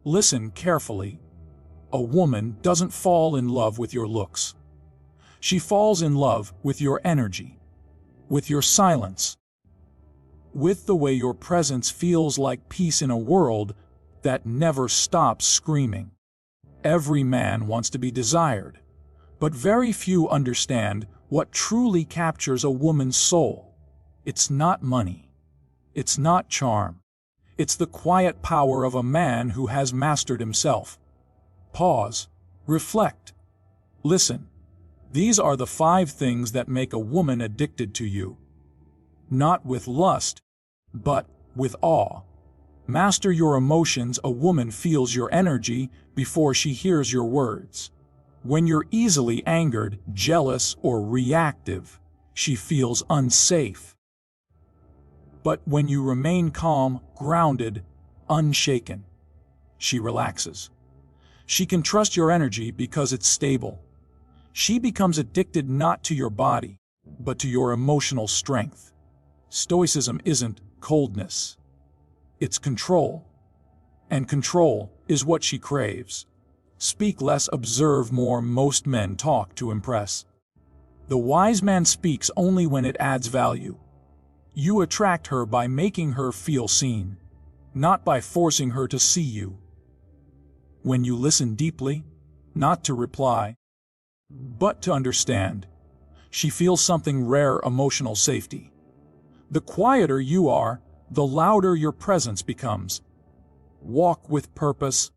Listen carefully. A woman doesn't fall in love with your looks. She falls in love with your energy, with your silence, with the way your presence feels like peace in a world that never stops screaming. Every man wants to be desired, but very few understand what truly captures a woman's soul. It's not money. It's not charm. It's the quiet power of a man who has mastered himself. Pause. Reflect. Listen. These are the 5 things that make a woman addicted to you. Not with lust, but with awe. Master your emotions. A woman feels your energy before she hears your words. When you're easily angered, jealous, or reactive, she feels unsafe. But when you remain calm, grounded, unshaken, she relaxes. She can trust your energy because it's stable. She becomes addicted not to your body, but to your emotional strength. Stoicism isn't coldness. It's control. And control is what she craves. Speak less, observe more. Most men talk to impress. The wise man speaks only when it adds value. You attract her by making her feel seen, not by forcing her to see you. When you listen deeply, not to reply, but to understand, she feels something rare: emotional safety. The quieter you are, the louder your presence becomes. Walk with purpose,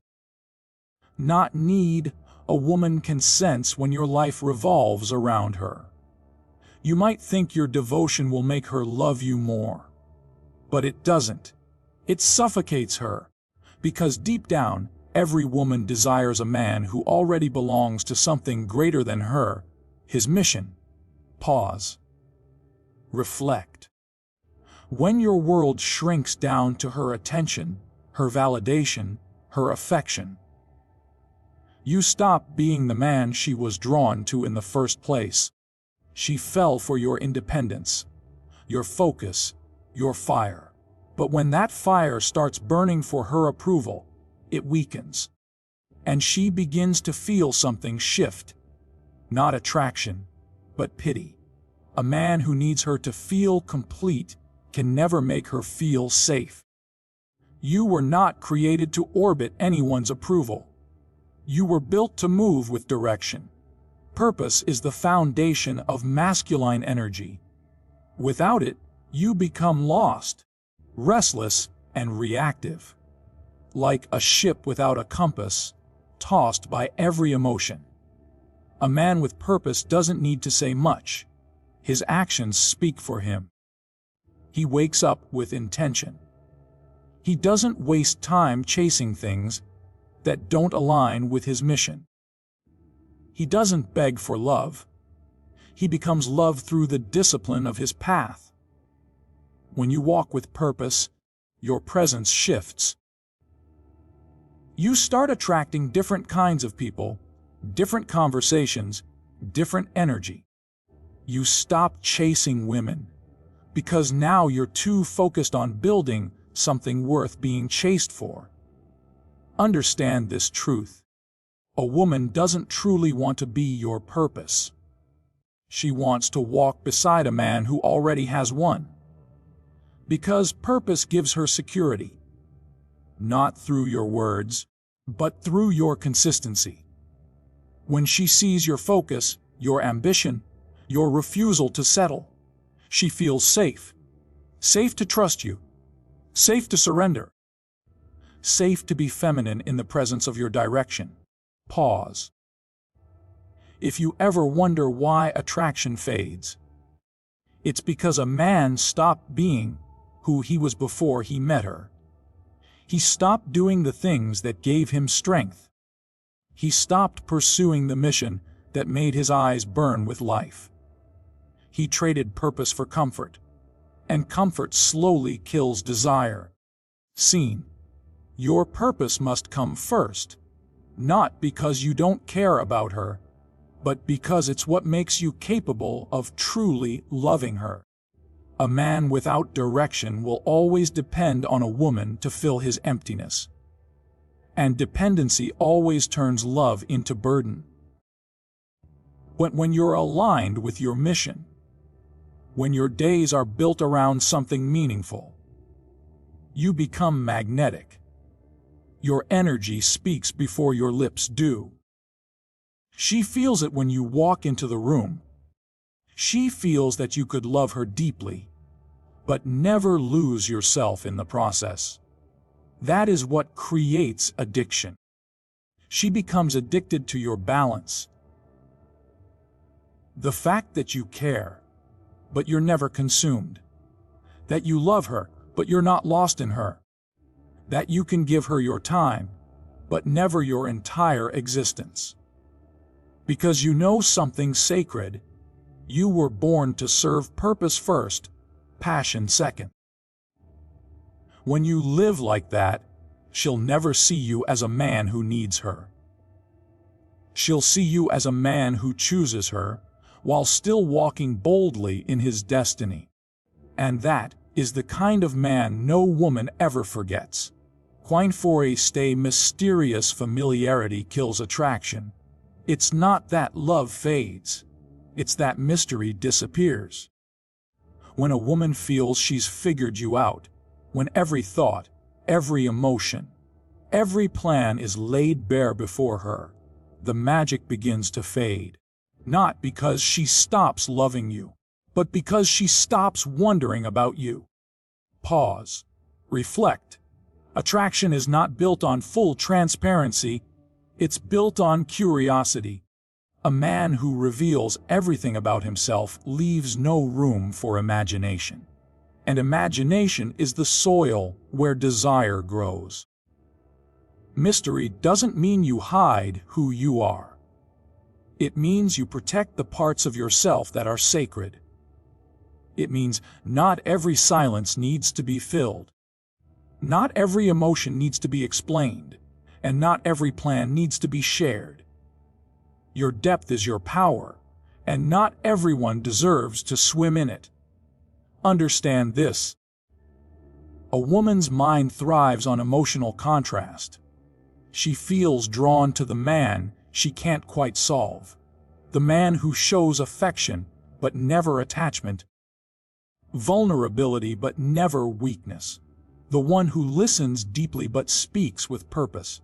not need. A woman can sense when your life revolves around her. You might think your devotion will make her love you more, but it doesn't. It suffocates her, because deep down, every woman desires a man who already belongs to something greater than her, his mission. Pause. Reflect. When your world shrinks down to her attention, her validation, her affection, you stop being the man she was drawn to in the first place. She fell for your independence, your focus, your fire. But when that fire starts burning for her approval, it weakens. And she begins to feel something shift. Not attraction, but pity. A man who needs her to feel complete can never make her feel safe. You were not created to orbit anyone's approval. You were built to move with direction. Purpose is the foundation of masculine energy. Without it, you become lost, restless, and reactive. Like a ship without a compass, tossed by every emotion. A man with purpose doesn't need to say much. His actions speak for him. He wakes up with intention. He doesn't waste time chasing things that don't align with his mission. He doesn't beg for love. He becomes love through the discipline of his path. When you walk with purpose, your presence shifts. You start attracting different kinds of people, different conversations, different energy. You stop chasing women, because now you're too focused on building something worth being chased for. Understand this truth. A woman doesn't truly want to be your purpose. She wants to walk beside a man who already has one. Because purpose gives her security. Not through your words, but through your consistency. When she sees your focus, your ambition, your refusal to settle, she feels safe. Safe to trust you. Safe to surrender. Safe to be feminine in the presence of your direction. Pause. If you ever wonder why attraction fades, it's because a man stopped being who he was before he met her. He stopped doing the things that gave him strength. He stopped pursuing the mission that made his eyes burn with life. He traded purpose for comfort, and comfort slowly kills desire. Scene. Your purpose must come first, not because you don't care about her, but because it's what makes you capable of truly loving her. A man without direction will always depend on a woman to fill his emptiness. and dependency always turns love into burden. But when you're aligned with your mission, when your days are built around something meaningful, you become magnetic. Your energy speaks before your lips do. She feels it when you walk into the room. She feels that you could love her deeply, but never lose yourself in the process. That is what creates addiction. She becomes addicted to your balance. The fact that you care, but you're never consumed. That you love her, but you're not lost in her. That you can give her your time, but never your entire existence. Because you know something sacred, you were born to serve purpose first, passion second. When you live like that, she'll never see you as a man who needs her. She'll see you as a man who chooses her, while still walking boldly in his destiny. And that is the kind of man no woman ever forgets. Quine for a stay mysterious familiarity kills attraction. It's not that love fades. It's that mystery disappears. When a woman feels she's figured you out, when every thought, every emotion, every plan is laid bare before her, the magic begins to fade. Not because she stops loving you, but because she stops wondering about you. Pause. Reflect. Attraction is not built on full transparency, it's built on curiosity. A man who reveals everything about himself leaves no room for imagination. And imagination is the soil where desire grows. Mystery doesn't mean you hide who you are. It means you protect the parts of yourself that are sacred. It means not every silence needs to be filled. Not every emotion needs to be explained, and not every plan needs to be shared. Your depth is your power, and not everyone deserves to swim in it. Understand this. A woman's mind thrives on emotional contrast. She feels drawn to the man she can't quite solve. The man who shows affection, but never attachment. Vulnerability, but never weakness. The one who listens deeply but speaks with purpose.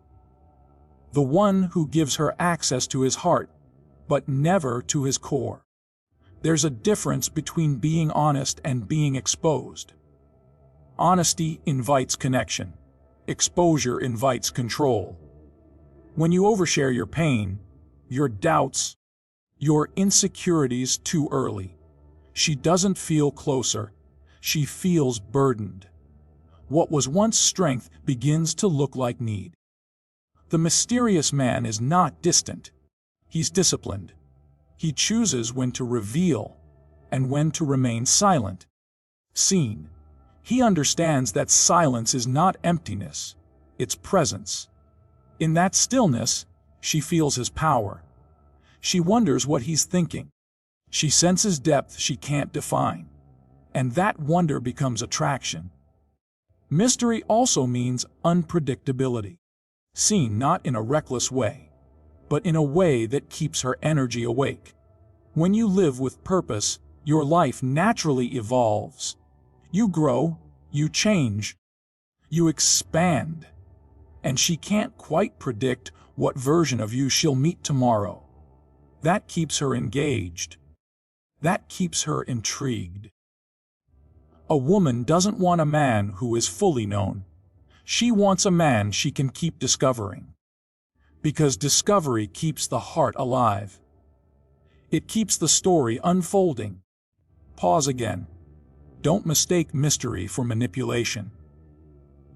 The one who gives her access to his heart, but never to his core. There's a difference between being honest and being exposed. Honesty invites connection. Exposure invites control. When you overshare your pain, your doubts, your insecurities too early, she doesn't feel closer, she feels burdened. What was once strength begins to look like need. The mysterious man is not distant. He's disciplined. He chooses when to reveal and when to remain silent. Seen. He understands that silence is not emptiness, it's presence. In that stillness, she feels his power. She wonders what he's thinking. She senses depth she can't define. And that wonder becomes attraction. Mystery also means unpredictability. Seen not in a reckless way, but in a way that keeps her energy awake. When you live with purpose, your life naturally evolves. You grow, you change, you expand. And she can't quite predict what version of you she'll meet tomorrow. That keeps her engaged. That keeps her intrigued. A woman doesn't want a man who is fully known. She wants a man she can keep discovering. Because discovery keeps the heart alive. It keeps the story unfolding. Pause again. Don't mistake mystery for manipulation.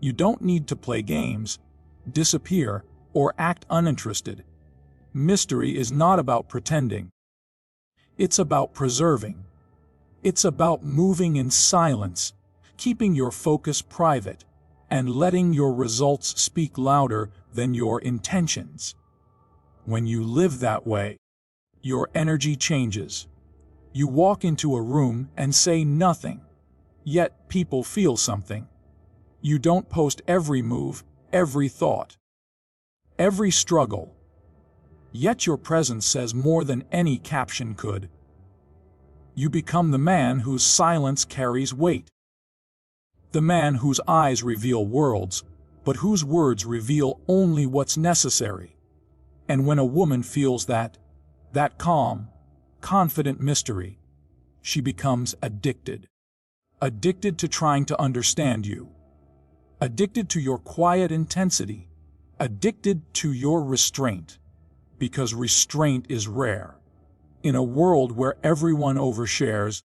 You don't need to play games, disappear, or act uninterested. Mystery is not about pretending. It's about preserving. It's about moving in silence, keeping your focus private, and letting your results speak louder than your intentions. When you live that way, your energy changes. You walk into a room and say nothing, yet people feel something. You don't post every move, every thought. every struggle. Yet your presence says more than any caption could. You become the man whose silence carries weight. The man whose eyes reveal worlds, but whose words reveal only what's necessary. And when a woman feels that calm, confident mystery, she becomes addicted. Addicted to trying to understand you. Addicted to your quiet intensity. Addicted to your restraint. Because restraint is rare. In a world where everyone overshares,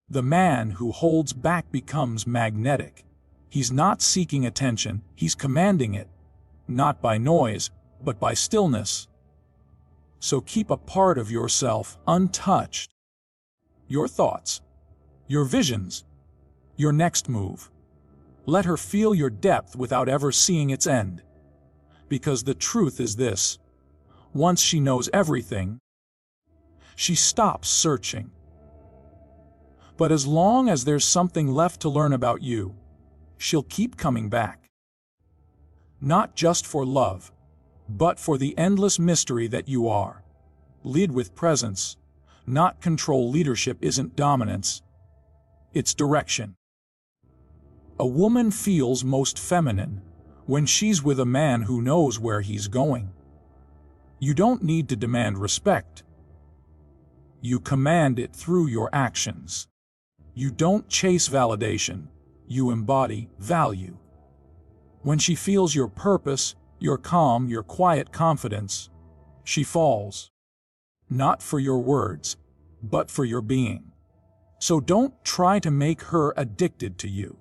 the man who holds back becomes magnetic. He's not seeking attention, he's commanding it. Not by noise, but by stillness. So keep a part of yourself untouched. Your thoughts, your visions, your next move. Let her feel your depth without ever seeing its end. Because the truth is this: once she knows everything, she stops searching. But as long as there's something left to learn about you, she'll keep coming back. Not just for love, but for the endless mystery that you are. Lead with presence, not control. Leadership isn't dominance, it's direction. A woman feels most feminine when she's with a man who knows where he's going. You don't need to demand respect. You command it through your actions. You don't chase validation, you embody value. When she feels your purpose, your calm, your quiet confidence, she falls. Not for your words, but for your being. So don't try to make her addicted to you.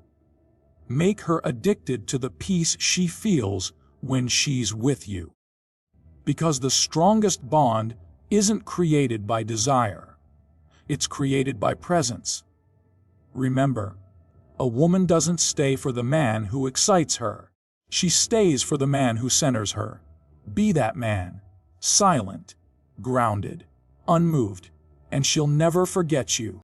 Make her addicted to the peace she feels when she's with you. Because the strongest bond isn't created by desire. It's created by presence. Remember, a woman doesn't stay for the man who excites her. She stays for the man who centers her. Be that man, silent, grounded, unmoved, and she'll never forget you.